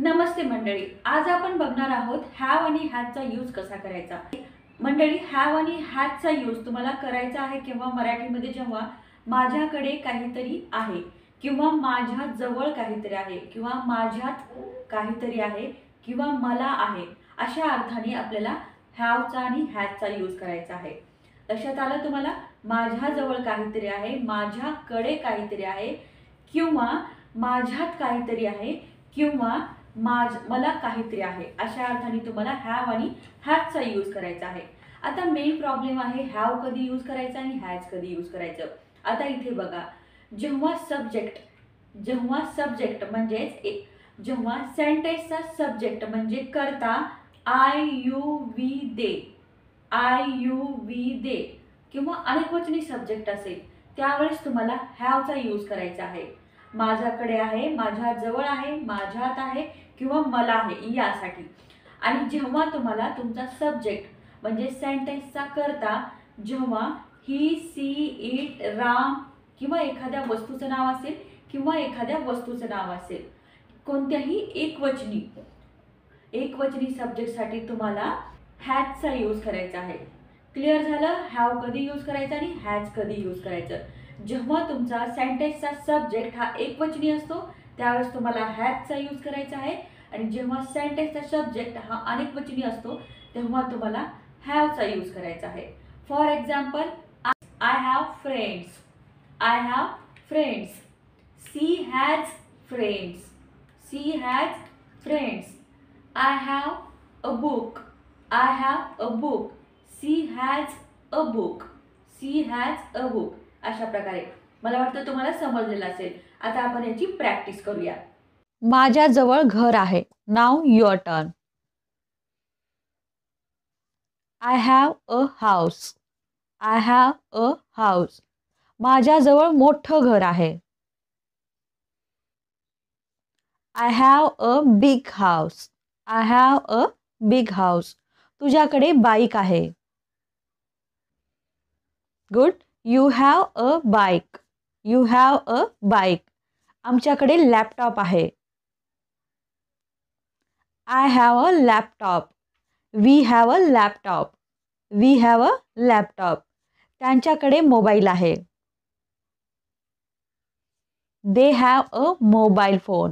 नमस्ते मंडळी, आज आपण बघणार आहोत हॅव आणि हॅजचा यूज कसा करायचा। मंडळी, हॅव आणि हॅजचा यूज तुम्हाला करायचा आहे किंवा मराठीमध्ये जेव्हा माझ्याकडे काहीतरी आहे किंवा माझ्या जवळ काहीतरी आहे किंवा माझ्यात काहीतरी आहे किंवा मला आहे, अशा अर्थाने आपल्याला हॅवचा आणि हॅजचा यूज करायचा आहे। लक्षात आलं तुम्हाला? माझ्याजवळ काहीतरी आहे, माझ्याकडे काहीतरी आहे किंवा माझ्यात काहीतरी आहे किंवा मला काहीतरी आहे, अशा अर्थाने तुम्हाला हॅव आणि हॅजचा यूज करायचा आहे। आता मेन प्रॉब्लेम आहे हॅव कधी यूज करायचा आणि हॅज कधी यूज करायचं। आता इथे बघा, जेव्हा सब्जेक्ट म्हणजेच जेव्हा सेंटेन्सचा सब्जेक्ट म्हणजे कर्ता आय यू वी दे किंवा अनेकवचनी सब्जेक्ट असेल त्यावेळेस तुम्हाला हॅवचा यूज करायचा आहे। माझ्याकडे आहे, माझ्याजवळ आहे, माझ्यात आहे किंवा मला आहे यासाठी। आणि जेव्हा तुम्हाला तुमचा सब्जेक्ट म्हणजे सेंटेन्सचा कर्ता जेव्हा ही, सी, इट, राम किंवा एखाद्या वस्तूचं नाव असेल किंवा एखाद्या वस्तूचं नाव असेल, कोणत्याही एकवचनी सब्जेक्टसाठी तुम्हाला हॅजचा यूज करायचा आहे। क्लिअर झालं? हॅव कधी यूज करायचं आणि हॅज कधी यूज करायचं। जेव्हा तुमचा सेंटेन्सचा सब्जेक्ट हा एकवचनी असतो त्यावेळेस तुम्हाला हॅजचा यूज करायचा आहे आणि जेव्हा सेंटेन्सचा सब्जेक्ट हा अनेकवचनी असतो तेव्हा तुम्हाला हॅवचा यूज करायचा आहे। For example, I have friends, she has friends, I have a book, she has a book, अशा प्रकारे। मला वाटतं तुम्हाला समजलेलं असेल। आता आपण याची प्रॅक्टिस करूया। माझ्याजवळ घर आहे। Now your turn. I have a house. माझ्याजवळ मोठं घर आहे। I have a big house. तुझ्याकडे बाईक आहे। Good. You have a bike. आमच्याकडे लॅपटॉप आहे। I have a laptop. We have a laptop. त्यांच्याकडे मोबाईल आहे। They have a mobile phone.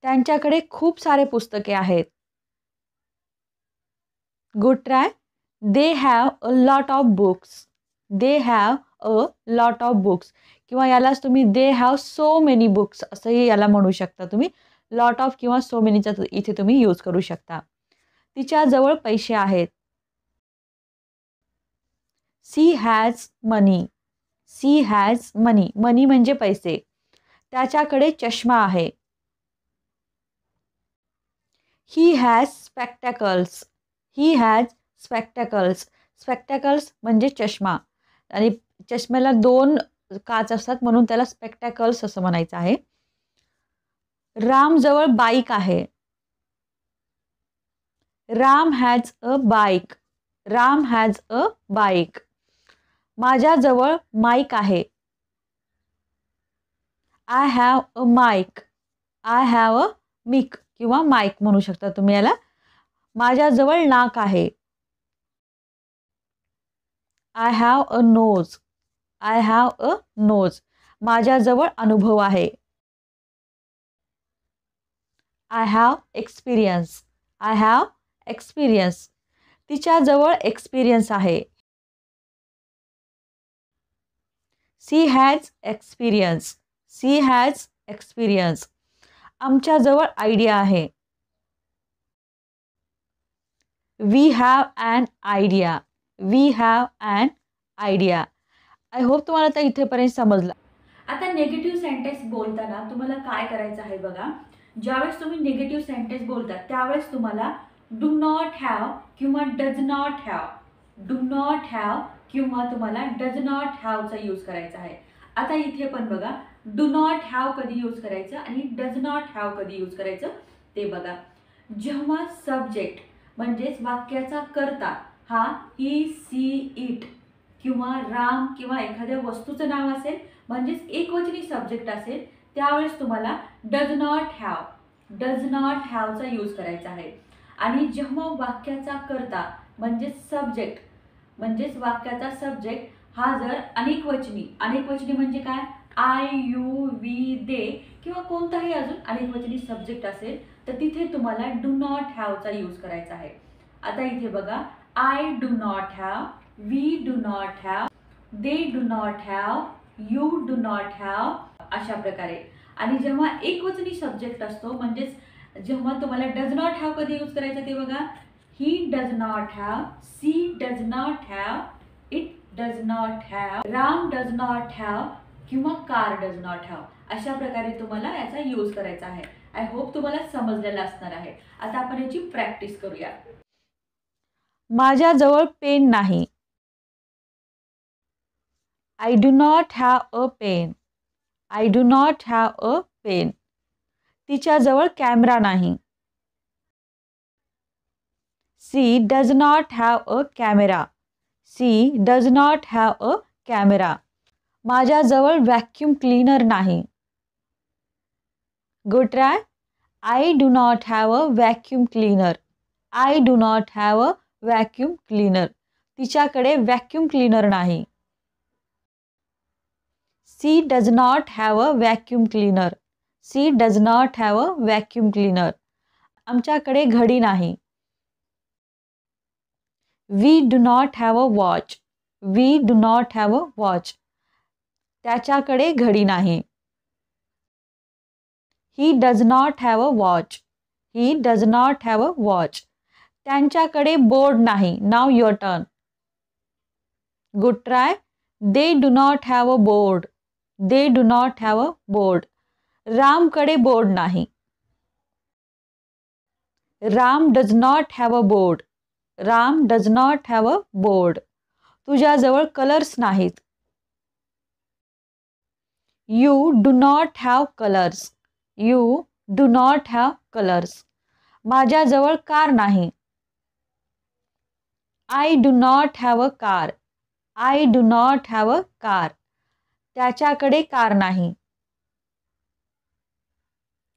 त्यांच्याकडे खूप सारे पुस्तके आहेत। Good try. They have a lot of books किंवा यालाच तुम्ही they have so many books असंही याला म्हणू शकता तुम्ही। लॉट ऑफ किंवा सो मेनीचा इथे तुम्ही यूज करू शकता। तिच्याजवळ पैसे आहेत। सी हॅज मनी म्हणजे पैसे। त्याच्याकडे चष्मा आहे। ही हॅज स्पेक्टॅकल्स म्हणजे चष्मा आणि चष्म्याला दोन काच असतात म्हणून त्याला स्पेक्टॅकल्स असं म्हणायचं आहे। रामजवळ बाईक आहे। Ram has a bike. माझ्याजवळ माईक आहे। आय हॅव अ मिक किंवा माईक म्हणू शकता तुम्ही याला। माझ्याजवळ नाक आहे। I have a nose. माझ्याजवळ अनुभव आहे। I have experience. तिच्याजवळ एक्सपिरियन्स आहे। She has experience. आमच्याजवळ आयडिया आहे। We have an idea. I hope तुम्हाला आता इथेपर्यंत समजलं। आता निगेटिव्ह सेंटेन्स बोलताना तुम्हाला काय करायचं आहे बघा। ज्यावेळेस तुम्ही निगेटिव्ह सेंटेन्स बोलता त्यावेळेस तुम्हाला डू नॉट हॅव किंवा डज नॉट हॅवचा यूज करायचा आहे। आता इथे पण बघा, डू नॉट हॅव कधी यूज करायचं आणि डज नॉट हॅव कधी यूज करायचं ते बघा। जेव्हा सब्जेक्ट म्हणजेच वाक्याचा कर्ता हा ही, सी, इट किंवा राम किंवा एखाद्या वस्तूचं नाव असेल म्हणजेच एकवचनी सब्जेक्ट असेल त्यावेळेस तुम्हाला डज नॉट हॅवचा यूज करायचा आहे. आणि जेव्हा वाक्याचा कर्ता म्हणजेच वाक्याचा सब्जेक्ट हा जर अनेकवचनी म्हणजे काय, आय यू वी दे किंवा कोणताही अजून अनेकवचनी सब्जेक्ट असेल तर तिथे तुम्हाला डू नॉट हॅवचा यूज करायचा आहे. आता इथे बघा, I do not have, we do not have, they do not have, you do not have, अशा प्रकारे. आणि जेव्हा एकवचनी सब्जेक्ट असतो म्हणजेच जेव्हा तुम्हाला डज नॉट हॅव कधी यूज करायचं ते बघा, he does not have, she does not have, it does not have, Ram does not have किंवा कार डज नॉट हॅव, अशा प्रकारे तुम्हाला याचा यूज करायचा आहे. आय होप तुम्हाला समजलेलं असणार आहे. आता आपण याची प्रॅक्टिस करूया. माझ्याजवळ पेन नाही. I do not have a pen. I do not have a pen. तिच्याजवळ कॅमेरा नाही. She does not have a camera. She does not have a camera. माझ्याजवळ व्हॅक्यूम क्लीनर नाही. Good try. I do not have a vacuum cleaner. I do not have a vacuum cleaner. तिच्याकडे vacuum cleaner नाही. She does not have a vacuum cleaner. She does not have a vacuum cleaner. आमच्याकडे घडी नाही. We do not have a watch. We do not have a watch. त्याच्याकडे घडी नाही. He does not have a watch. He does not have a watch. त्यांच्याकडे board नाही. Now your turn. Good try. They do not have a board. They do not have a board. रामकडे board नाही. Ram does not have a board. Ram does not have a board. तुझ्याजवळ colours नाहीत. You do not have colours. You do not have colours. माझ्याजवळ car नाही. I do not have a car. I do not have a car. त्याच्याकडे car नाही.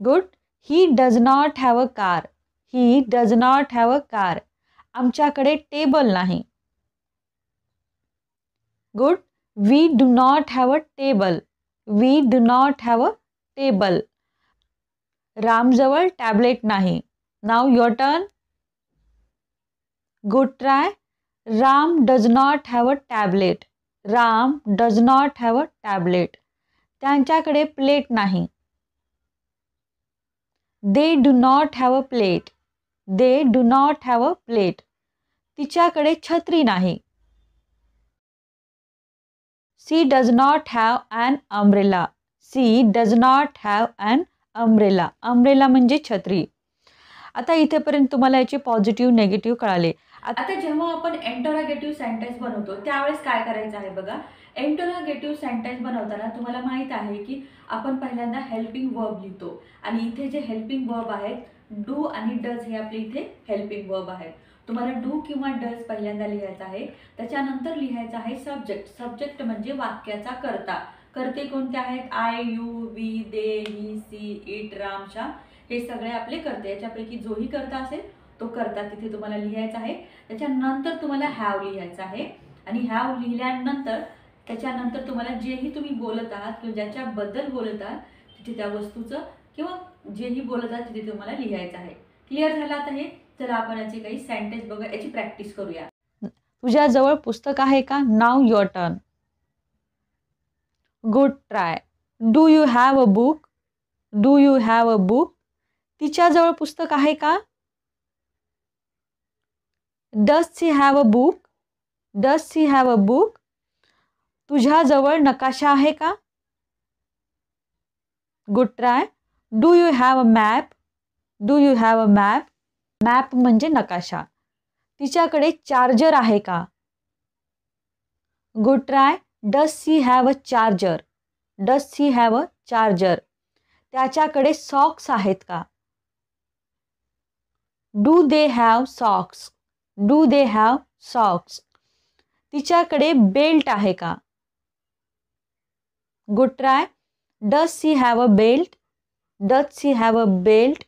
Good. He does not have a car. He does not have a car. आमच्याकडे table नाही. Good. We do not have a table. We do not have a table. रामजवळ tablet नाही. Now your turn. Good try. Ram does not have a tablet. Ram does not have a tablet. त्यांच्याकडे plate नाही. They do not have a plate. They do not have a plate. तिच्याकडे छत्री नाही. She does not have an umbrella. She does not have an umbrella. Umbrella म्हणजे छत्री. आता इथेपर्यंत तुम्हाला याचे पॉझिटिव्ह निगेटिव्ह कळाले. आता जेव्हा आपण इंटरोगेटिव्ह सेंटेन्स बनवतो त्यावेळेस काय करायचं आहे बघा. इंटरोगेटिव्ह सेंटेन्स बनवताना तुम्हाला माहित आहे की आपण पहिल्यांदा हेल्पिंग वर्ब लिहितो आणि इथे जे हेल्पिंग वर्ब आहेत डू आणि डज हे आपले इथे हेल्पिंग वर्ब आहेत. तुम्हाला डू किंवा डज पहिल्यांदा लिहायचं आहे. त्याच्यानंतर लिहायचं आहे सब्जेक्ट. सब्जेक्ट म्हणजे वाक्याचा कर्ता. कर्ते कोणते आहेत, I you we they he she it Ram Shyam, हे सगळे आपले कर्ते. याच्यापैकी जोही कर्ता असेल तो कर्ता तिथे तुम्हाला लिहायचा आहे. त्याच्यानंतर तुम्हाला हॅव लिहायचं आहे आणि हॅव लिहिल्यानंतर त्याच्यानंतर तुम्हाला जेही तुम्ही बोलत आहात किंवा ज्याच्याबद्दल बोलत आहात तिथे त्या वस्तूचं किंवा जेही बोलत आहात तिथे तुम्हाला लिहायचं आहे. क्लिअर झालं आता हे. चला आपण याचे काही सेंटेन्स बघा, याची प्रॅक्टिस करूया. तुझ्याजवळ पुस्तक आहे का? Now your turn. Good try. Do you have a book. Do you have a book. तिच्याजवळ पुस्तक आहे का? Does she have a book. Does she have a book. तुझ्याजवळ नकाशा आहे का? Good try. Do you have a map. Do you have a map. Map म्हणजे नकाशा. तिच्याकडे चार्जर आहे का? Good try. Does she have a charger. Does she have a charger. त्याच्याकडे सॉक्स आहेत का? Do they have socks. Do they have socks. तिच्याकडे belt आहे का? Good try. Does she have a belt? Does she have a belt?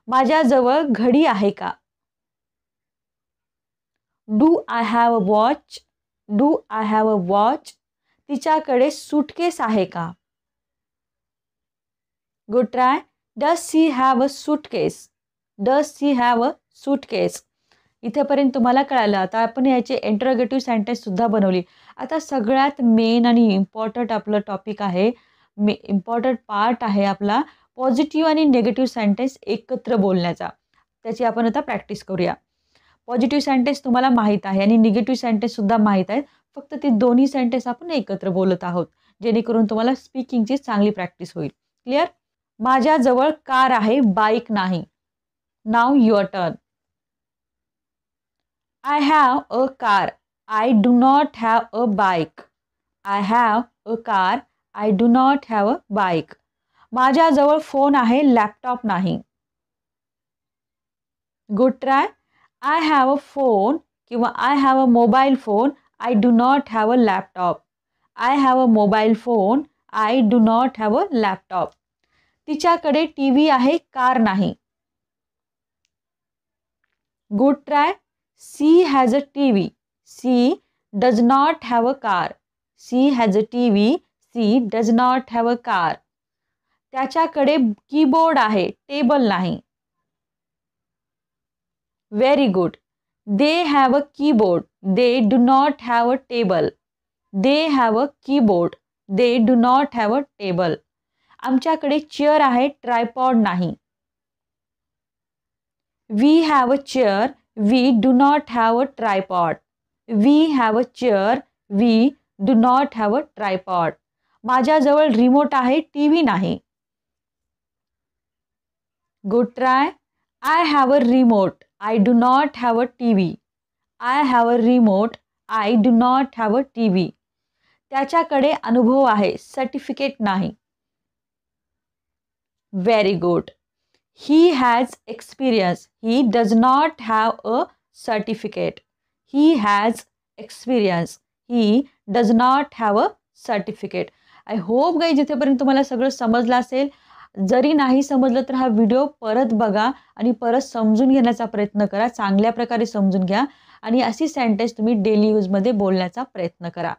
माझ्याजवळ घडी आहे का? Do I have a watch? Do I have a watch? तिच्याकडे suitcase आहे का? Good try. Does she have a suitcase? Does she have a suitcase? इथेपर्यंत तुम्हाला कळालं. आता आपण याचे इंटरोगेटिव्ह सेंटेन्स सुद्धा बनवली. आता सगळ्यात मेन आणि इम्पॉर्टंट आपलं टॉपिक आहे, इम्पॉर्टंट पार्ट आहे आपला पॉझिटिव्ह आणि निगेटिव्ह सेंटेन्स एकत्र बोलण्याचा. त्याची आपण आता प्रॅक्टिस करूया. पॉझिटिव्ह सेंटेन्स तुम्हाला माहीत आहे आणि निगेटिव्ह सेंटेन्ससुद्धा माहीत आहेत. फक्त ते दोन्ही सेंटेन्स आपण एकत्र बोलत आहोत, जेणेकरून तुम्हाला स्पीकिंगची चांगली प्रॅक्टिस होईल. क्लिअर? माझ्याजवळ कार आहे, बाईक नाही. Now your turn. I have a car. I do not have a bike. I have a car. I do not have a bike. माझ्याजवळ फोन आहे, लॅपटॉप नाही. Good try. I have a phone किंवा I have a mobile phone. I do not have a laptop. I have a mobile phone. I do not have a laptop. तिच्याकडे TV आहे, car नाही. Good try. She has a TV. She does not have a car. She has a TV. She does not have a car. त्याच्याकडे keyboard आहे, table नाही. Very good. They have a keyboard. They do not have a table. They have a keyboard. They do not have a table. आमच्याकडे chair आहे, tripod नाही. We have a chair. We do not have a tripod. We have a chair. We do not have a tripod. माझ्याजवळ remote आहे, TV नाही. Good try. I have a remote. I do not have a TV. I have a remote. I do not have a TV. त्याच्याकडे अनुभव आहे, certificate नाही. Very good. He has experience. He does not have a certificate. He has experience. He does not have a certificate. I hope guys इथेपर्यंत तुम्हाला सगळं समजलं असेल. जरी नाही समजलं तर हा व्हिडिओ परत बघा आणि परत समजून घेण्याचा प्रयत्न करा. चांगल्या प्रकारे समजून घ्या आणि अशी सेंटेन्स तुम्ही डेली यूजमध्ये बोलण्याचा प्रयत्न करा.